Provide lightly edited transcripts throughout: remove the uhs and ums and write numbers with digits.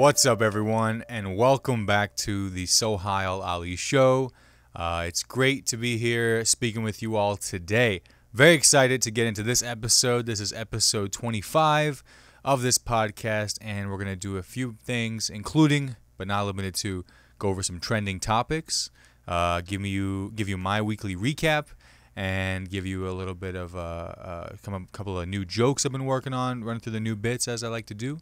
What's up, everyone, and welcome back to the Sohile Ali Show. It's great to be here speaking with you all today. Very excited to get into this episode. This is episode 25 of this podcast, and we're going to do a few things, including, but not limited to, go over some trending topics, give you my weekly recap, and give you a little bit of a couple of new jokes I've been working on, running through the new bits as I like to do.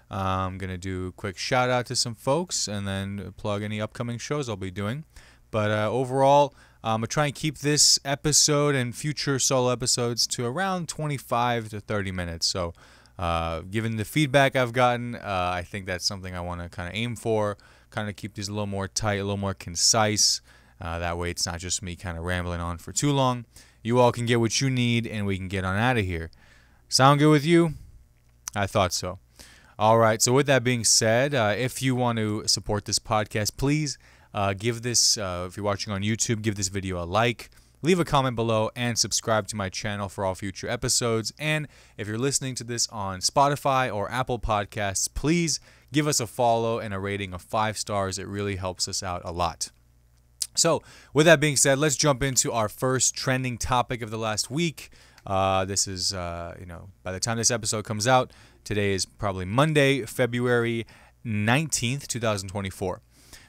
I'm going to do a quick shout out to some folks and then plug any upcoming shows I'll be doing. But overall, I'm going to try and keep this episode and future solo episodes to around 25 to 30 minutes. So given the feedback I've gotten, I think that's something I want to kind of aim for, kind of keep these a little more tight, a little more concise. That way it's not just me kind of rambling on for too long. You all can get what you need and we can get on out of here. Sound good with you? I thought so. All right, so with that being said, if you want to support this podcast, please give this, if you're watching on YouTube, give this video a like, leave a comment below, and subscribe to my channel for all future episodes. And if you're listening to this on Spotify or Apple Podcasts, please give us a follow and a rating of 5 stars. It really helps us out a lot. So with that being said, let's jump into our first trending topic of the last week. This is, by the time this episode comes out, today is probably Monday, February 19th, 2024.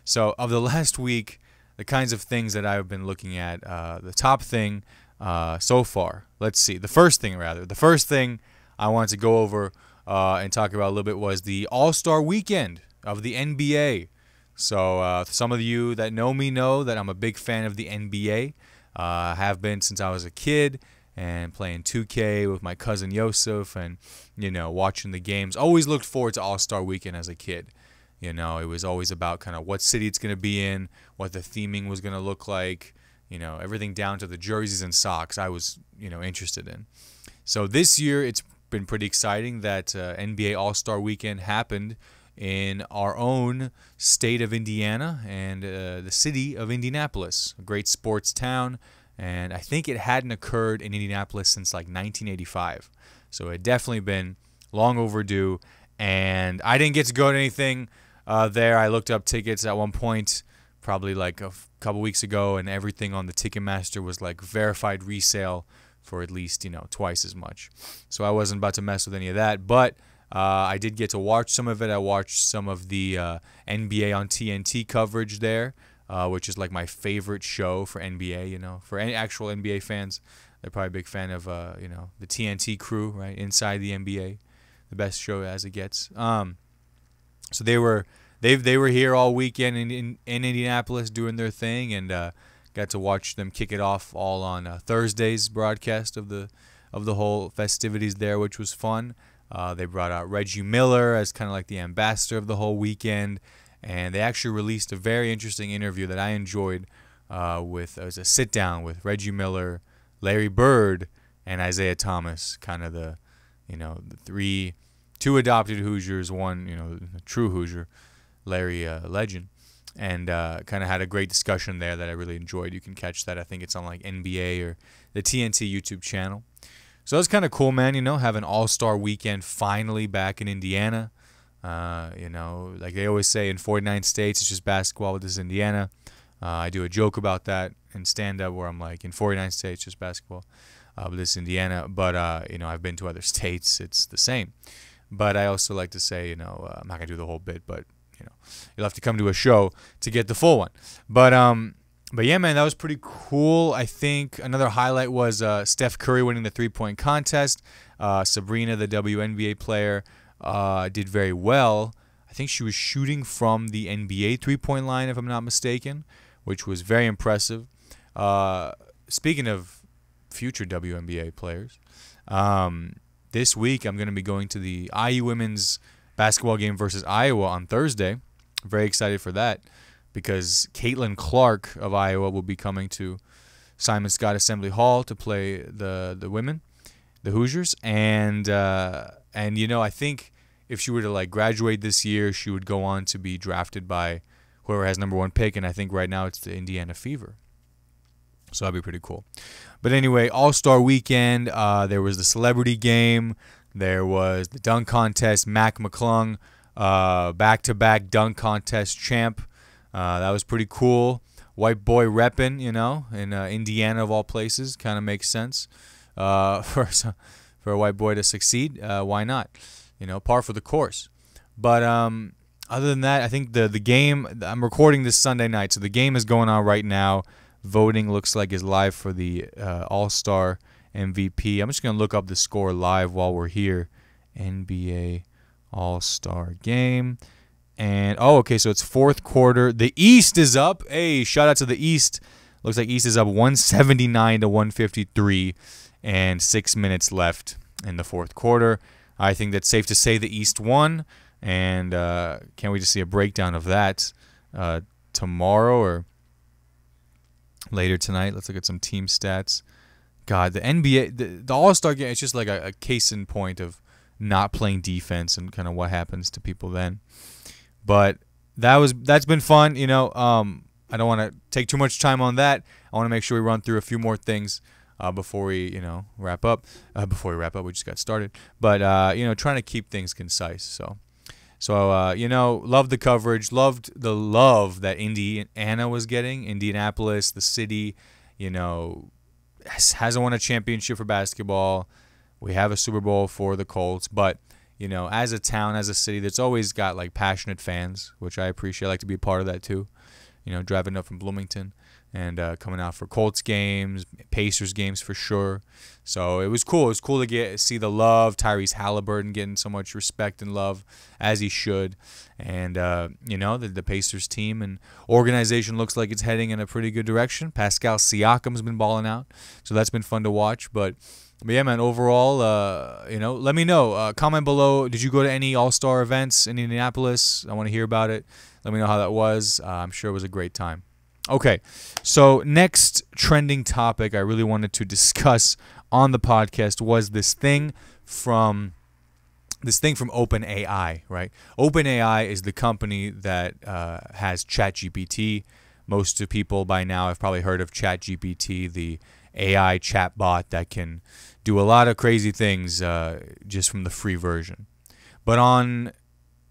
So of the last week, the kinds of things that I've been looking at, the top thing so far, let's see, the first thing I wanted to go over and talk about a little bit was the All-Star Weekend of the NBA. So some of you that know me know that I'm a big fan of the NBA. Have been since I was a kid, and playing 2K with my cousin Yosef and, watching the games. Always looked forward to All-Star Weekend as a kid. It was always about kind of what city it's going to be in, what the theming was going to look like, everything down to the jerseys and socks I was, interested in. So this year it's been pretty exciting that NBA All-Star Weekend happened in our own state of Indiana and the city of Indianapolis, a great sports town. And I think it hadn't occurred in Indianapolis since like 1985. So it had definitely been long overdue. And I didn't get to go to anything there. I looked up tickets at one point, probably like a couple weeks ago, and everything on the Ticketmaster was like verified resale for at least, twice as much. So I wasn't about to mess with any of that. But I did get to watch some of it. I watched some of the NBA on TNT coverage there. Which is like my favorite show for NBA, for any actual NBA fans. They're probably a big fan of, the TNT crew, right, inside the NBA, the best show as it gets. So they were here all weekend in Indianapolis doing their thing, and got to watch them kick it off all on Thursday's broadcast of the whole festivities there, which was fun. They brought out Reggie Miller as kind of like the ambassador of the whole weekend. And they actually released a very interesting interview that I enjoyed it was a sit-down with Reggie Miller, Larry Bird, and Isaiah Thomas, kind of the two adopted Hoosiers, one, a true Hoosier, Larry legend, and kind of had a great discussion there that I really enjoyed. You can catch that. I think it's on like NBA or the TNT YouTube channel. So it's kind of cool, man, have an All-Star Weekend finally back in Indiana. Like they always say, in 49 states, it's just basketball, with this Indiana. I do a joke about that in stand-up where I'm like, in 49 states, just basketball, with this Indiana. But, I've been to other states. It's the same. But I also like to say, I'm not going to do the whole bit, but, you'll have to come to a show to get the full one. But yeah, man, that was pretty cool. I think another highlight was Steph Curry winning the three-point contest. Sabrina, the WNBA player, did very well. I think she was shooting from the NBA three-point line, if I'm not mistaken, which was very impressive. Speaking of future WNBA players, this week I'm going to be going to the IU women's basketball game versus Iowa on Thursday. Very excited for that because Caitlin Clark of Iowa will be coming to Simon Scott Assembly Hall to play the women, the Hoosiers, and I think if she were to like graduate this year, she would go on to be drafted by whoever has number 1 pick, and I think right now it's the Indiana Fever. So that'd be pretty cool. But anyway, All-Star Weekend, there was the celebrity game, there was the dunk contest. Mac McClung back-to-back dunk contest champ. That was pretty cool. White boy repping, in Indiana of all places. Kind of makes sense for a white boy to succeed. Why not? Par for the course. But other than that, I think the game, I'm recording this Sunday night, so the game is going on right now. Voting looks like is live for the All-Star MVP. I'm just going to look up the score live while we're here. NBA All-Star game. And, okay, so it's fourth quarter. The East is up. Hey, shout out to the East. Looks like East is up 179 to 153 and 6 minutes left in the fourth quarter. I think that's safe to say the East won. And can't wait to see a breakdown of that tomorrow or later tonight. Let's look at some team stats. God, the NBA, the All-Star game, it's just like a case in point of not playing defense and kind of what happens to people then. But that's been fun. I don't want to take too much time on that. I want to make sure we run through a few more things before we, wrap up. Before we wrap up, we just got started. But trying to keep things concise. So loved the coverage, loved the love that Indiana was getting. Indianapolis, the city, hasn't won a championship for basketball. We have a Super Bowl for the Colts, but as a town, as a city, that's always got like passionate fans, which I appreciate. I like to be a part of that too. Driving up from Bloomington and coming out for Colts games, Pacers games for sure. So it was cool. It was cool to see the love. Tyrese Halliburton getting so much respect and love, as he should. And, the Pacers team and organization looks like it's heading in a pretty good direction. Pascal Siakam's been balling out. So that's been fun to watch. But yeah, man, overall, let me know. Comment below. Did you go to any All-Star events in Indianapolis? I want to hear about it. Let me know how that was. I'm sure it was a great time. Okay, so next trending topic I really wanted to discuss on the podcast was this thing from OpenAI, right? OpenAI is the company that has ChatGPT. Most of people by now have probably heard of ChatGPT, the AI chatbot that can do a lot of crazy things just from the free version. But on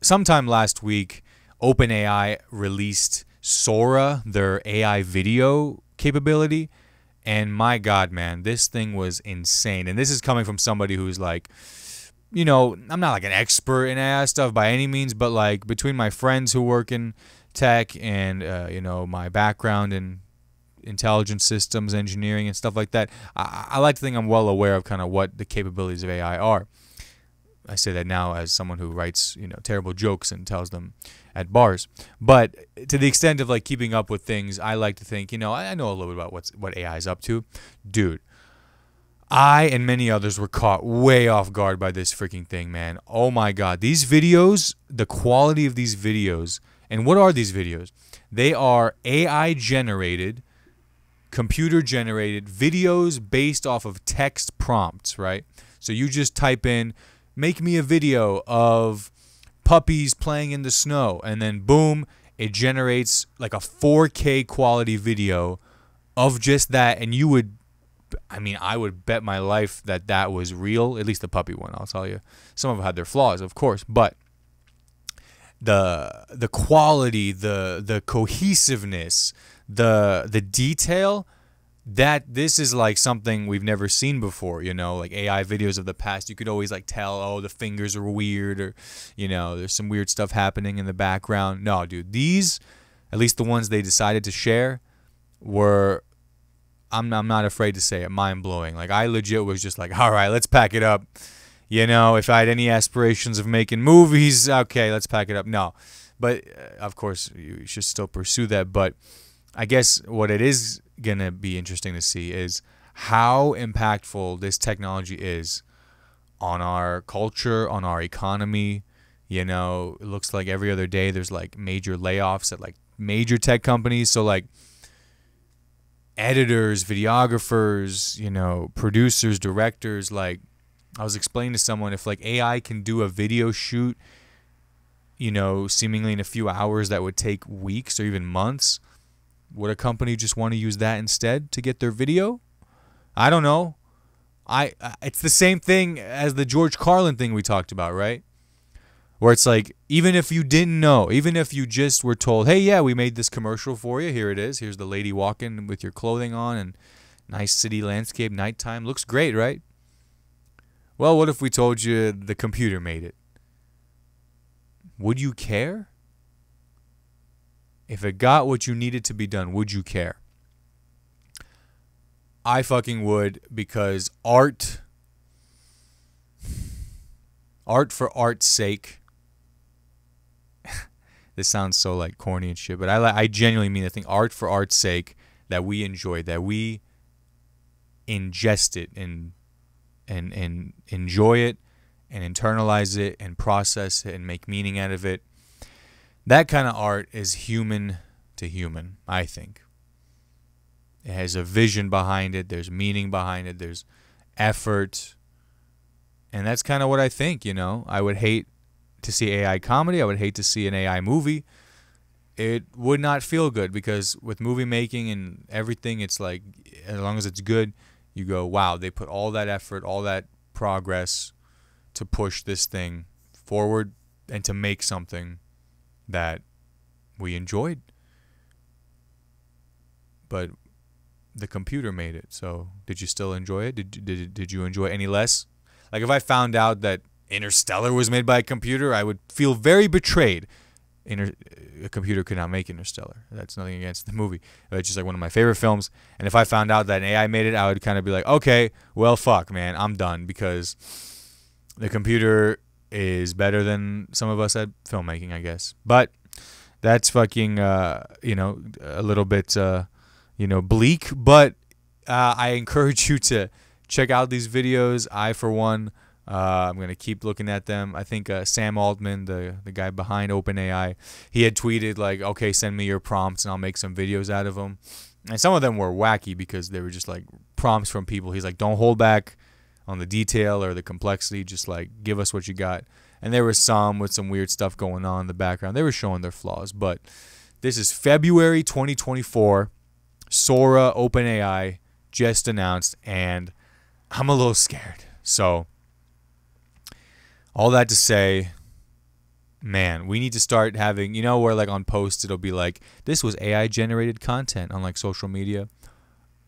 sometime last week, OpenAI released Sora, their AI video capability, and my God, man, this thing was insane. And this is coming from somebody who's like, I'm not like an expert in AI stuff by any means, but like between my friends who work in tech and my background in intelligence systems engineering and stuff like that, I like to think I'm well aware of kind of what the capabilities of AI are. I say that now as someone who writes, terrible jokes and tells them at bars. But to the extent of like keeping up with things, I like to think, I know a little bit about what AI is up to. Dude, I and many others were caught way off guard by this freaking thing, man. Oh my God. These videos, the quality of these videos, and what are these videos? They are AI generated, computer generated videos based off of text prompts, right? So you just type in, make me a video of puppies playing in the snow, and then boom, it generates like a 4K quality video of just that. And I would bet my life that was real, at least the puppy one, I'll tell you. Some of them had their flaws, of course, but the quality, the cohesiveness, the detail, that this is like something we've never seen before, like AI videos of the past. You could always like tell, oh, the fingers are weird, or, there's some weird stuff happening in the background. No, dude, these, at least the ones they decided to share, were, I'm not afraid to say it, mind-blowing. Like, I legit was just like, all right, let's pack it up. If I had any aspirations of making movies, okay, let's pack it up. No, but of course, you should still pursue that. But I guess what it is going to be interesting to see is how impactful this technology is on our culture, on our economy. It looks like every other day there's like major layoffs at like major tech companies. So like editors, videographers, producers, directors, like I was explaining to someone, if like AI can do a video shoot, seemingly in a few hours that would take weeks or even months, would a company just want to use that instead to get their video? I don't know. It's the same thing as the George Carlin thing we talked about, right? Where it's like, even if you didn't know, even if you just were told, hey, yeah, we made this commercial for you. Here it is. Here's the lady walking with your clothing on and nice city landscape, nighttime. Looks great, right? Well, what if we told you the computer made it? Would you care? If it got what you needed to be done, would you care? I fucking would, because art for art's sake. This sounds so like corny and shit, but I genuinely mean, I think art for art's sake, that we enjoy, that we ingest it and enjoy it and internalize it and process it and make meaning out of it. That kind of art is human to human, I think. It has a vision behind it. There's meaning behind it. There's effort. And that's kind of what I think, you know. I would hate to see AI comedy. I would hate to see an AI movie. It would not feel good, because with movie making and everything, it's like, as long as it's good, you go, wow, they put all that effort, all that progress to push this thing forward and to make something that we enjoyed. But the computer made it. So did you still enjoy it? Did you enjoy it any less? Like, if I found out that Interstellar was made by a computer, I would feel very betrayed. A computer could not make Interstellar. That's nothing against the movie. It's just like one of my favorite films. And if I found out that an AI made it, I would kind of be like, okay, well, fuck, man, I'm done, because the computer is better than some of us at filmmaking, I guess. But that's fucking, a little bit, bleak. But I encourage you to check out these videos. I, for one, I'm going to keep looking at them. I think Sam Altman, the guy behind OpenAI, he had tweeted like, okay, send me your prompts and I'll make some videos out of them. And some of them were wacky because they were just like prompts from people. He's like, don't hold back on the detail or the complexity. Just like, give us what you got. And there was some with some weird stuff going on in the background. They were showing their flaws. But this is February 2024. Sora OpenAI just announced, and I'm a little scared. So all that to say, man, we need to start having, where like on posts it'll be like, this was AI generated content on like social media.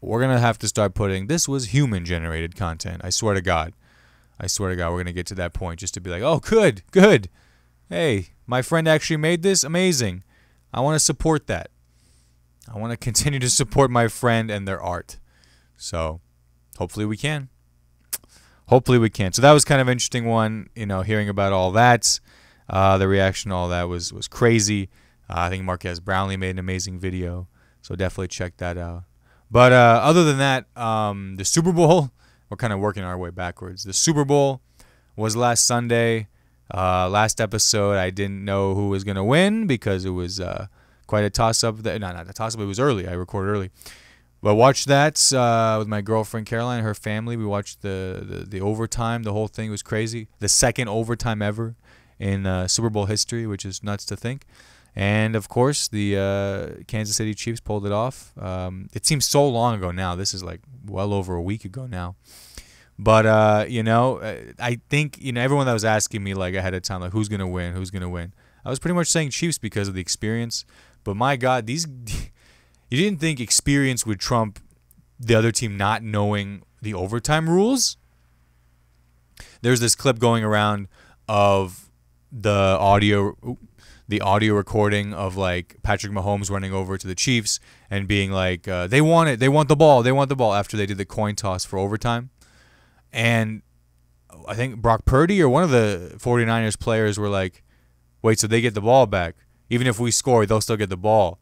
We're going to have to start putting, this was human generated content. I swear to God. We're going to get to that point, just to be like, oh, good. Hey, my friend actually made this. Amazing. I want to support that. I want to continue to support my friend and their art. So hopefully we can. So that was kind of an interesting one, hearing about all that. The reaction to all that was crazy. I think Marquez Brownlee made an amazing video, so definitely check that out. But other than that, the Super Bowl, we're kind of working our way backwards. The Super Bowl was last Sunday. Last episode, I didn't know who was going to win because it was quite a toss-up. Not a toss-up, it was early. I recorded early. But watched that with my girlfriend Caroline and her family. We watched the overtime. The whole thing was crazy. The second overtime ever in Super Bowl history, which is nuts to think. And, of course, the Kansas City Chiefs pulled it off. It seems so long ago now. This is like well over a week ago now. But, I think, everyone that was asking me like ahead of time, like, who's going to win? I was pretty much saying Chiefs because of the experience. But, my God, you didn't think experience would trump the other team not knowing the overtime rules? There's this clip going around of the audio recording of like Patrick Mahomes running over to the Chiefs and being like, they want it, they want the ball after they did the coin toss for overtime. And I think Brock Purdy or one of the 49ers players were like, wait, so they get the ball back? Even if we score, they'll still get the ball.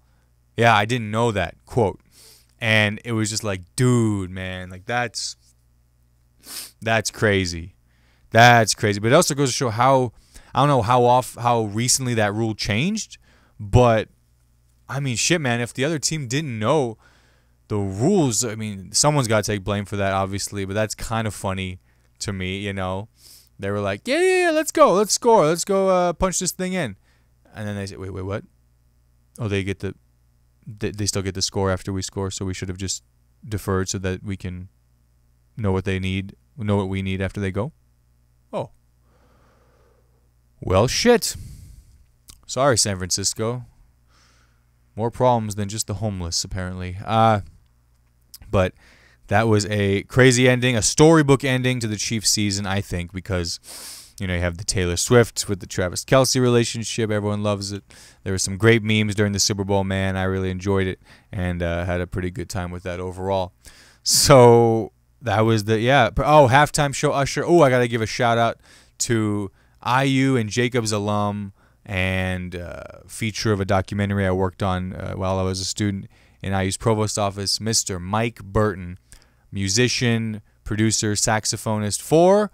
Yeah, I didn't know that, quote. And it was just like, dude, man, like that's crazy. That's crazy. But it also goes to show how, I don't know how recently that rule changed, but I mean, shit, man, if the other team didn't know the rules, I mean, someone's got to take blame for that, obviously, but that's kind of funny to me, They were like, yeah, let's go, let's score, let's go punch this thing in. And then they say, wait, what? Oh, they still get the score after we score, so we should have just deferred so that we can know what we need after they go. Oh. Well, shit. Sorry, San Francisco. More problems than just the homeless, apparently. But that was a crazy ending, a storybook ending to the Chiefs season, I think, because, you have the Taylor Swift with the Travis Kelce relationship. Everyone loves it. There were some great memes during the Super Bowl, man. I really enjoyed it and had a pretty good time with that overall. So that was halftime show Usher. Oh, I got to give a shout out to IU and Jacobs alum and feature of a documentary I worked on while I was a student in IU's provost office, Mr. Mike Burton, musician, producer, saxophonist for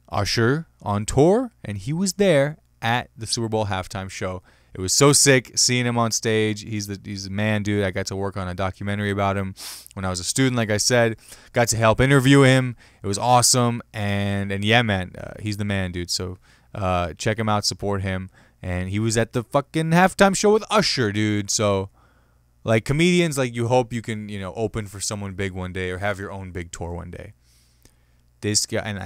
Usher on tour, and he was there at the Super Bowl halftime show. It was so sick seeing him on stage. He's the man, dude. I got to work on a documentary about him when I was a student, like I said. Got to help interview him. It was awesome, and yeah, man, he's the man, dude. So check him out, support him. And he was at the fucking halftime show with Usher, dude. So, like, comedians, like, you hope you can, open for someone big one day or have your own big tour one day. This guy, and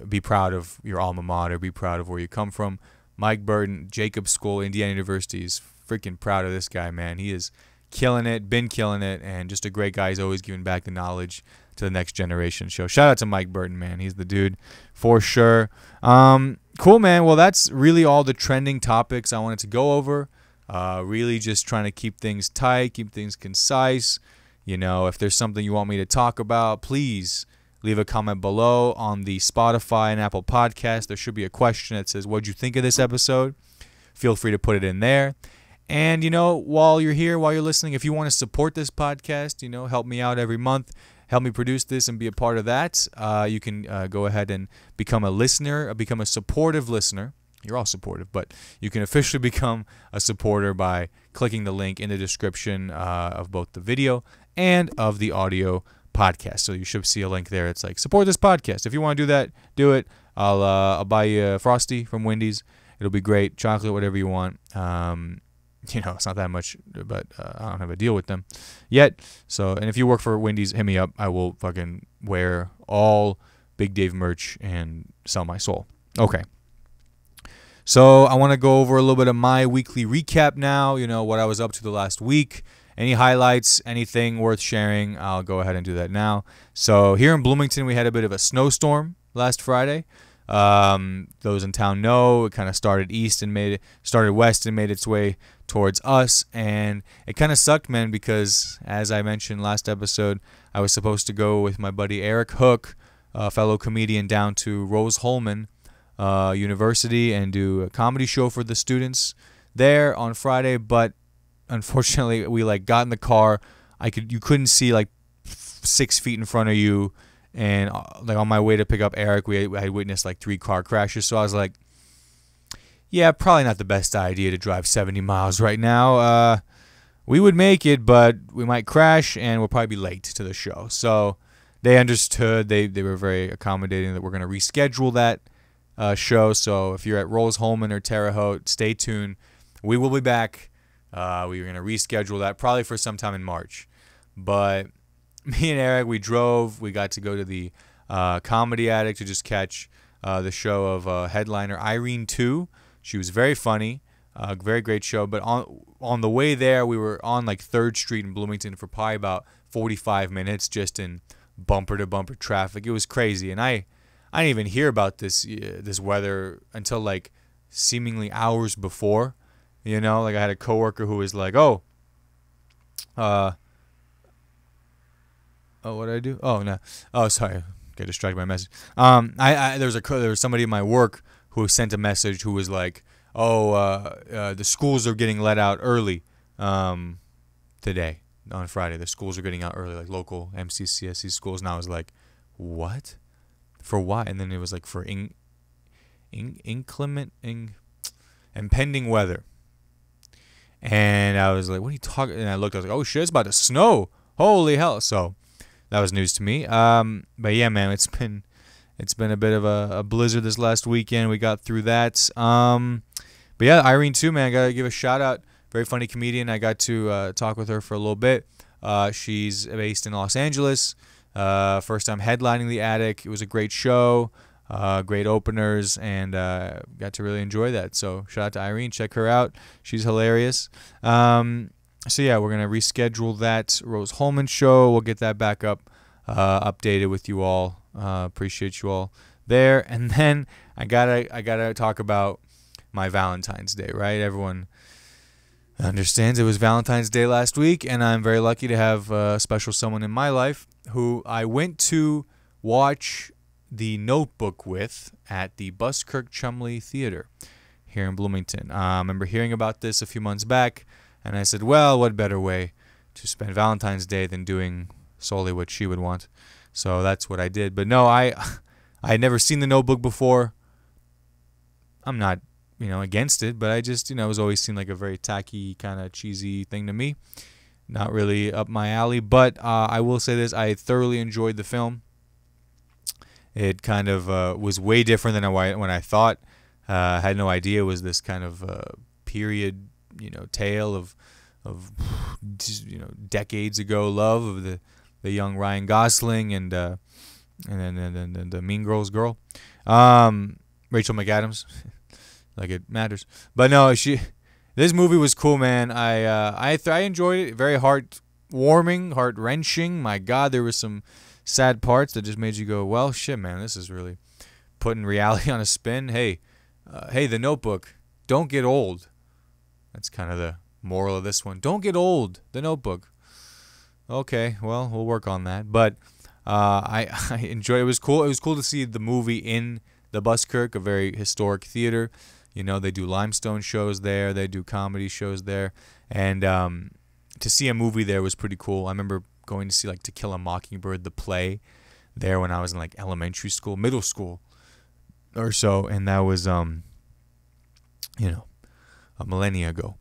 be proud of your alma mater, be proud of where you come from. Mike Burton, Jacobs School, Indiana University, is freaking proud of this guy, man. He is killing it, been killing it, and just a great guy. He's always giving back the knowledge to the next generation. So shout out to Mike Burton, man. He's the dude for sure. Cool, man. Well, that's really all the trending topics I wanted to go over. Really just trying to keep things tight, keep things concise. If there's something you want me to talk about, please leave a comment below on the Spotify and Apple podcast. There should be a question that says, what'd you think of this episode? Feel free to put it in there. And, while you're here, while you're listening, if you want to support this podcast, help me out every month, help me produce this and be a part of that, you can go ahead and become a listener, become a supportive listener. You're all supportive, but you can officially become a supporter by clicking the link in the description of both the video and of the audio podcast. So you should see a link there. It's like, support this podcast. If you want to do that, do it. I'll buy you a Frosty from Wendy's. It'll be great. Chocolate, whatever you want. It's not that much, but I don't have a deal with them yet. So, and if you work for Wendy's, hit me up. I will fucking wear all Big Dave merch and sell my soul. Okay. So I want to go over a little bit of my weekly recap now, what I was up to the last week. Any highlights, anything worth sharing, I'll go ahead and do that now. So here in Bloomington, we had a bit of a snowstorm last Friday. Those in town know it kind of started west and made its way towards us. And it kind of sucked, man, because as I mentioned last episode, I was supposed to go with my buddy Eric Hook, a fellow comedian, down to Rose-Hulman University and do a comedy show for the students there on Friday, but unfortunately we got in the car. You couldn't see 6 feet in front of you, and on my way to pick up Eric, I witnessed 3 car crashes. So I was like, yeah, probably not the best idea to drive 70 miles right now. We would make it, but we might crash and we'll probably be late to the show. So they understood. They were very accommodating that we're going to reschedule that show. So if you're at Rose-Hulman or Terre Haute, stay tuned. We will be back. We were going to reschedule that probably for sometime in March. But me and Eric, we drove. We got to go to the Comedy Attic to just catch the show of headliner Irene 2. She was very funny. Very great show. But on the way there, we were on 3rd Street in Bloomington for probably about 45 minutes just in bumper-to-bumper traffic. It was crazy. And I didn't even hear about this weather until seemingly hours before. I had a coworker who was like, oh, what did I do? Oh, no. Oh, sorry. Get distracted by a message. There was somebody in my work who sent a message who was like, the schools are getting let out early today, on Friday. The schools are getting out early, local MCCSE schools. And I was like, what? For why? And then it was for impending weather. And I was like, what are you talking? And I looked, I was like, oh shit, it's about to snow. Holy hell. So that was news to me. But yeah, man, it's been a bit of a blizzard this last weekend. We got through that. But yeah, Irene too, man, I got to give a shout out. Very funny comedian. I got to talk with her for a little bit. She's based in Los Angeles. First time headlining the Attic. It was a great show. great openers, and got to really enjoy that. So shout out to Irene. Check her out. She's hilarious. So yeah, we're going to reschedule that Rose Holman show. We'll get that back up, updated with you all. Appreciate you all there. And then I gotta talk about my Valentine's Day, right? Everyone understands it was Valentine's Day last week, and I'm very lucky to have a special someone in my life who I went to watch The Notebook with at the Buskirk-Chumley Theater here in Bloomington. I remember hearing about this a few months back, and I said, well, what better way to spend Valentine's Day than doing solely what she would want? So that's what I did. But no, I had never seen The Notebook before. I'm not, against it, but I just, it was always seemed like a very tacky, kind of cheesy thing to me. Not really up my alley. But I will say this, I thoroughly enjoyed the film. It kind of was way different than when I thought. I had no idea it was this kind of period, tale of decades ago love of the young Ryan Gosling and then the Mean Girls girl, Rachel McAdams, like it matters. But no, this movie was cool, man. I enjoyed it. Very heartwarming, heart-wrenching. My God, there were some sad parts that just made you go, well, shit, man, this is really putting reality on a spin. Hey, The Notebook, don't get old. That's kind of the moral of this one. Don't get old, The Notebook. Okay, well, we'll work on that. But I enjoyed it. It was cool. It was cool to see the movie in the Buskirk, a very historic theater. They do limestone shows there. They do comedy shows there. And to see a movie there was pretty cool. I remember going to see To Kill a Mockingbird, the play, there when I was in elementary school, middle school or so. And that was, a millennia ago.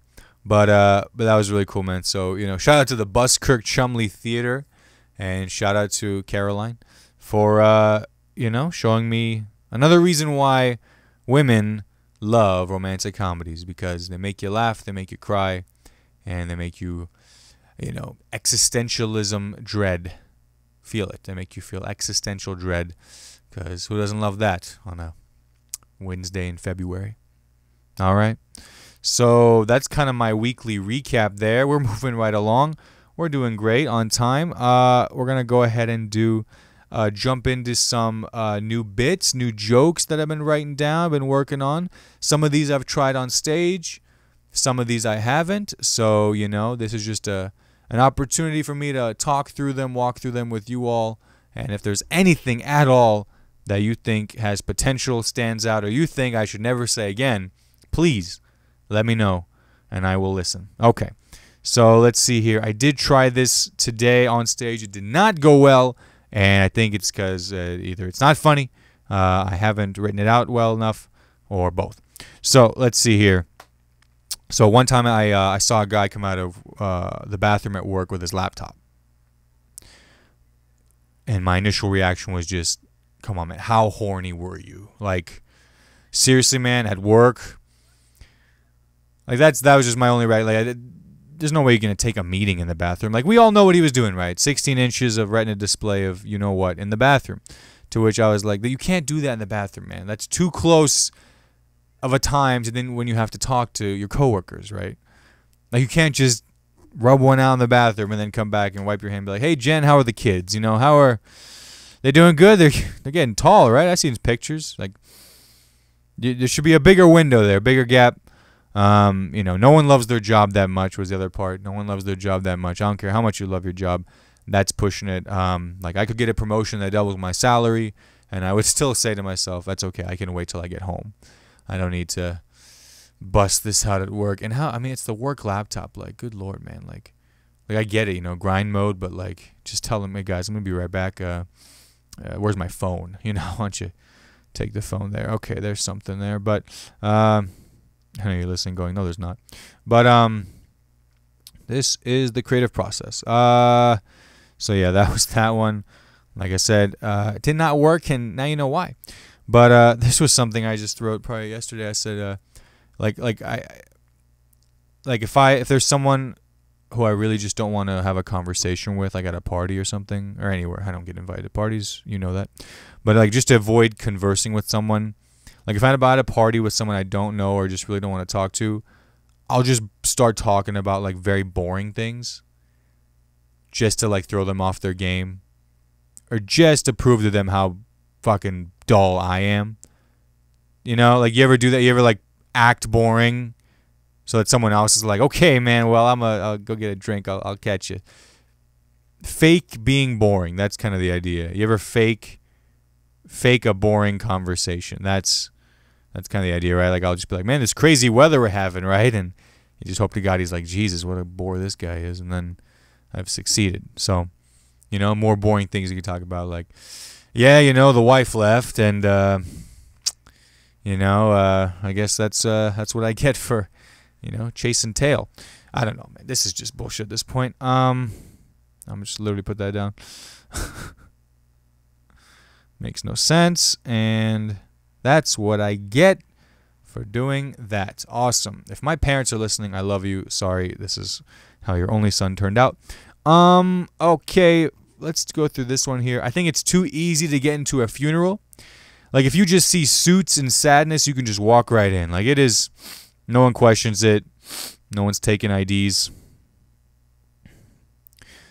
But that was really cool, man. So, shout out to the Buskirk-Chumley Theater, and shout out to Caroline for, showing me another reason why women love romantic comedies, because they make you laugh, they make you cry, and they make you, existentialism dread. Feel it. They make you feel existential dread, because who doesn't love that on a Wednesday in February? All right. So that's kind of my weekly recap there. We're moving right along. We're doing great on time. We're going to go ahead and jump into some new bits, new jokes that I've been writing down, I've been working on. Some of these I've tried on stage. Some of these I haven't. So, this is just an opportunity for me to talk through them, walk through them with you all. And if there's anything at all that you think has potential, stands out, or you think I should never say again, please let me know, and I will listen. Okay, so let's see here. I did try this today on stage. It did not go well, and I think it's because either it's not funny, I haven't written it out well enough, or both. So let's see here. So one time I saw a guy come out of the bathroom at work with his laptop. And my initial reaction was just, come on, man, how horny were you? Seriously, man, at work? That was just my only right. There's no way you're going to take a meeting in the bathroom. We all know what he was doing, right? 16 inches of retina display of you-know-what in the bathroom. To which I was like, you can't do that in the bathroom, man. That's too close of a time to then when you have to talk to your coworkers, right? You can't just rub one out in the bathroom and then come back and wipe your hand and be like, hey, Jen, how are the kids? How are they doing good? They're getting tall, right? I've seen pictures. There should be a bigger window there, bigger gap. No one loves their job that much was the other part. No one loves their job that much. I don't care how much you love your job. That's pushing it. I could get a promotion that doubles my salary, and I would still say to myself, that's okay. I can wait till I get home. I don't need to bust this out at work. And it's the work laptop. Good Lord, man. I get it, grind mode, but just tell them, hey guys, I'm going to be right back. Where's my phone? Why don't you take the phone there? Okay, there's something there. But, I know you're listening going, no, there's not. But this is the creative process. So, yeah, that was that one. Like I said, it did not work, and now you know why. But this was something I just wrote probably yesterday. I said, if there's someone who I really just don't want to have a conversation with, like at a party or something, or anywhere. I don't get invited to parties, you know that. But like just to avoid conversing with someone, like if I'm at a party with someone I don't know or just really don't want to talk to, I'll just start talking about like very boring things just to like throw them off their game or just to prove to them how fucking dull I am. You know, like you ever do that? You ever like act boring so that someone else is like, okay, man, well, I'll go get a drink. I'll catch you. Fake being boring. That's kind of the idea. You ever fake a boring conversation? That's kind of the idea, right? Like I'll just be like, man, this crazy weather we're having, right? And you just hope to God he's like, Jesus, what a bore this guy is. And then I've succeeded. So, you know, more boring things you can talk about. Like, yeah, you know, the wife left and, you know, I guess that's what I get for, you know, chasing tail. I don't know, man. This is just bullshit at this point. I'm just literally put that down. Makes no sense. And that's what I get for doing that. Awesome. If my parents are listening, I love you. Sorry, this is how your only son turned out. Okay, let's go through this one here. I think it's too easy to get into a funeral. Like if you just see suits and sadness, you can just walk right in. Like it is, no one questions it. No one's taking IDs.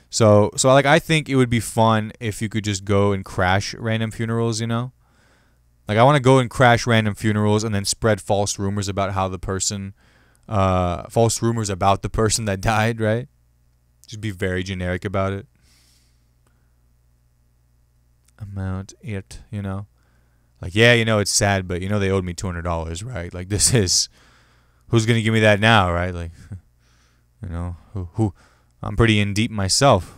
So like I think it would be fun if you could just go and crash random funerals, you know? Like I want to go and crash random funerals and then spread false rumors about how the person false rumors about the person that died, right? Just be very generic about it. Amount it, you know? Like, yeah, you know, it's sad, but you know they owed me $200, right? Like this is, who's going to give me that now, right? Like, you know, who I'm pretty in deep myself.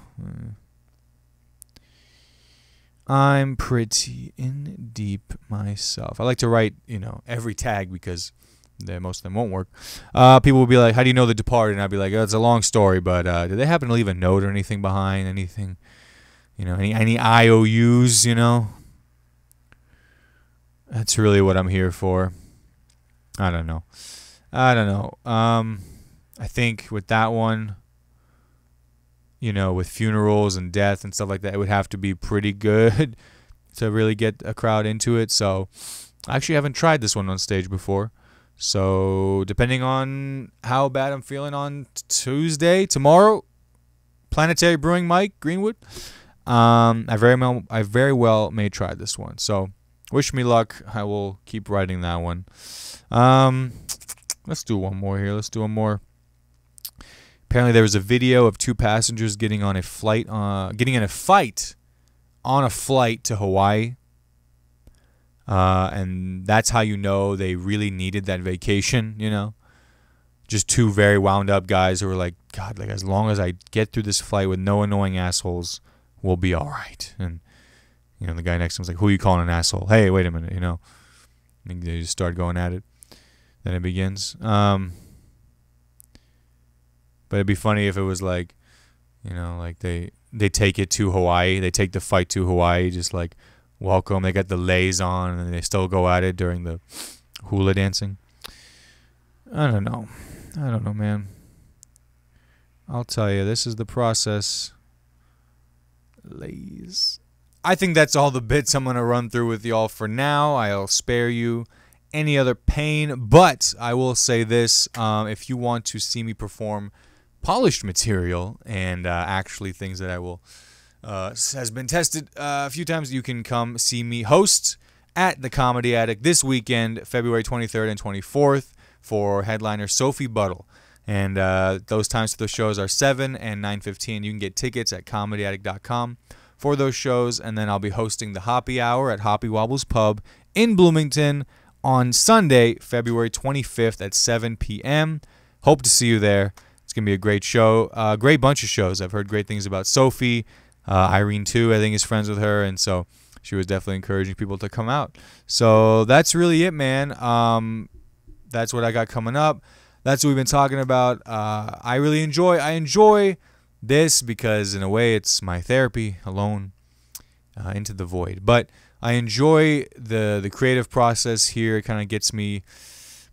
I'm pretty in deep myself. I like to write, you know, every tag because most of them won't work. People will be like, how do you know The Departed? And I'll be like, oh, it's a long story, but did they happen to leave a note or anything behind? Anything, you know, any IOUs, you know? That's really what I'm here for. I don't know. I think with that one, you know, with funerals and death and stuff like that, it would have to be pretty good to really get a crowd into it. So I actually haven't tried this one on stage before. So depending on how bad I'm feeling on Tuesday, tomorrow, Planetary Brewing Mike, Greenwood, I very well may try this one. So wish me luck. I will keep writing that one. Let's do one more here. Let's do one more. Apparently there was a video of two passengers getting in a fight on a flight to Hawaii. And that's how you know they really needed that vacation, you know. Just two very wound up guys who were like, God, like as long as I get through this flight with no annoying assholes, we'll be all right. And, you know, the guy next to him was like, who are you calling an asshole? Hey, wait a minute, you know. And they just start going at it. Then it begins. But it'd be funny if it was like, you know, like they take it to Hawaii. They take the fight to Hawaii, just like welcome. They got the leis on, and they still go at it during the hula dancing. I don't know, man. I'll tell you, this is the process. Leis. I think that's all the bits I'm going to run through with y'all for now. I'll spare you any other pain, but I will say this. If you want to see me perform polished material and actually things that I will has been tested a few times, you can come see me host at the Comedy Attic this weekend, February 23rd and 24th, for headliner Sophie Buttle. And those times for those shows are 7 and 9:15. You can get tickets at comedyattic.com for those shows. And then I'll be hosting the Hoppy Hour at Hoppy Wobbles Pub in Bloomington on Sunday, February 25th at 7 p.m. Hope to see you there. It's going to be a great show. Great bunch of shows. I've heard great things about Sophie. Irene, too, I think, is friends with her. And so she was definitely encouraging people to come out. So that's really it, man. That's what I got coming up. That's what we've been talking about. I enjoy this because, in a way, it's my therapy alone into the void. But I enjoy the creative process here. It kind of gets me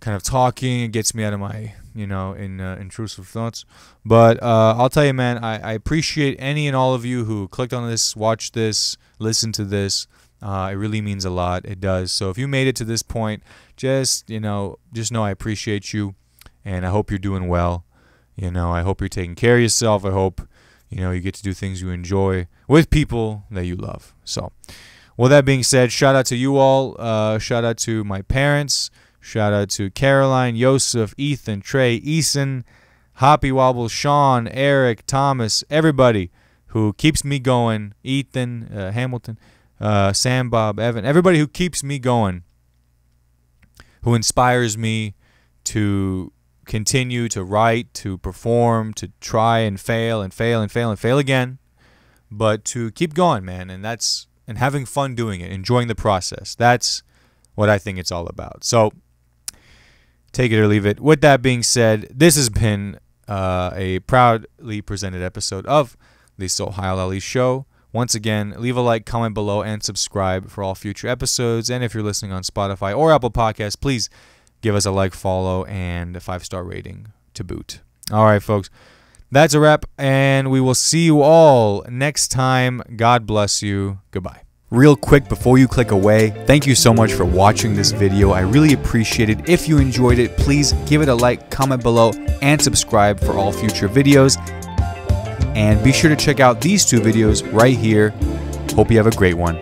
kind of talking. It gets me out of my, intrusive thoughts. But I'll tell you, man, I appreciate any and all of you who clicked on this, watched this, listened to this. It really means a lot. It does. So if you made it to this point, just know I appreciate you, and I hope you're doing well. I hope you're taking care of yourself. I hope, you get to do things you enjoy with people that you love. So, with that being said, shout out to you all. Shout out to my parents. Shout out to Caroline, Yosef, Ethan, Trey, Eason, Hoppy Wobble, Sean, Eric, Thomas, everybody who keeps me going. Ethan, Hamilton, Sam, Bob, Evan, everybody who keeps me going, who inspires me to continue to write, to perform, to try and fail and fail and fail and fail again, but to keep going, man, and having fun doing it, enjoying the process. That's what I think it's all about. So, take it or leave it. With that being said, this has been a proudly presented episode of the Sohile Ali Show. Once again, leave a like, comment below, and subscribe for all future episodes. And if you're listening on Spotify or Apple Podcasts, please give us a like, follow, and a 5-star rating to boot. All right, folks. That's a wrap, and we will see you all next time. God bless you. Goodbye. Real quick before you click away, thank you so much for watching this video. I really appreciate it. If you enjoyed it, please give it a like, comment below, and subscribe for all future videos. And be sure to check out these 2 videos right here. Hope you have a great one.